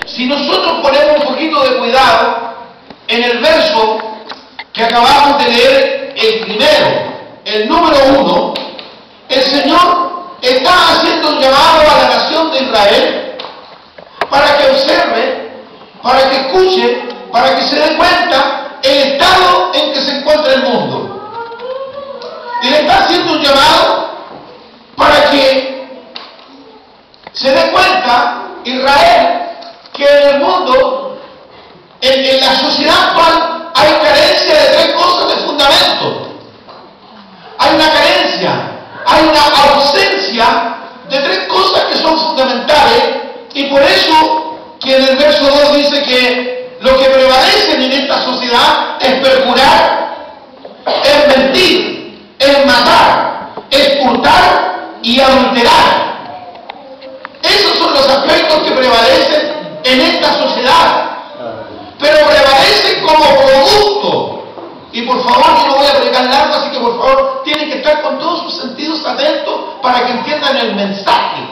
Si nosotros ponemos un poquito de cuidado en el verso que acabamos de leer, el primero, el número 1, el Señor está haciendo un llamado a la nación de Israel para que observe, para que escuche, para que se dé cuenta el estado en que se encuentra el mundo. Y le está haciendo un llamado para que se dé cuenta Israel que en el mundo, en la sociedad actual, hay carencia de 3 cosas de fundamento. Hay una carencia, hay una ausencia de 3 cosas que son fundamentales, y por eso que en el verso 2 dice que lo que prevalece en esta sociedad es perjurar, es mentir, es matar, es hurtar y adulterar. Esos son los aspectos que prevalecen en esta sociedad, pero prevalecen como producto. Y por favor, yo no voy a predicar largo, así que por favor tienen que estar con todos sus sentidos atentos para que entiendan el mensaje.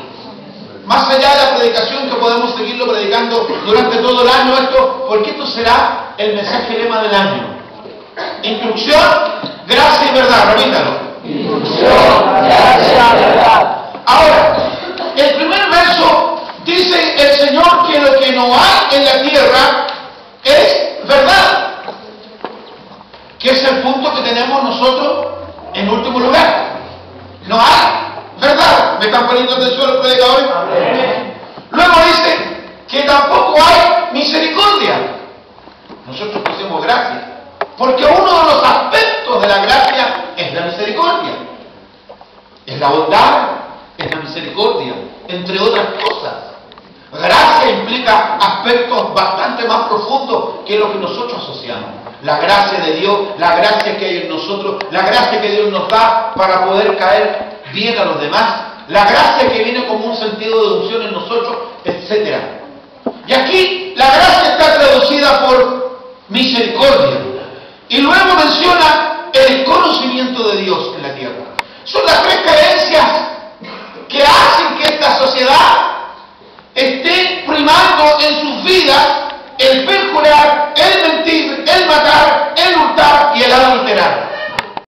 Más allá de la predicación, que podemos seguirlo predicando durante todo el año, porque esto será el mensaje lema del año. Instrucción, gracia y verdad. Repítalo. Instrucción, gracia y verdad. Ahora, el primer verso dice el Señor que lo que no hay en la tierra es verdad, que es el punto que tenemos nosotros en último lugar. No hay verdad. ¿Me están poniendo atención los predicadores? Amén. Luego dice que tampoco hay misericordia. Nosotros pusimos gracia, porque uno de los aspectos de la gracia es la misericordia, es la bondad, es la misericordia, entre otras cosas. Gracia implica aspectos bastante más profundos que lo que nosotros asociamos. La gracia de Dios, la gracia que hay en nosotros, la gracia que Dios nos da para poder caer bien a los demás, la gracia que viene como un sentido de unción en nosotros, etc. Y aquí la gracia está traducida por misericordia. Y luego menciona el conocimiento de Dios en la tierra. Son las 3 carencias que hacen que esta sociedad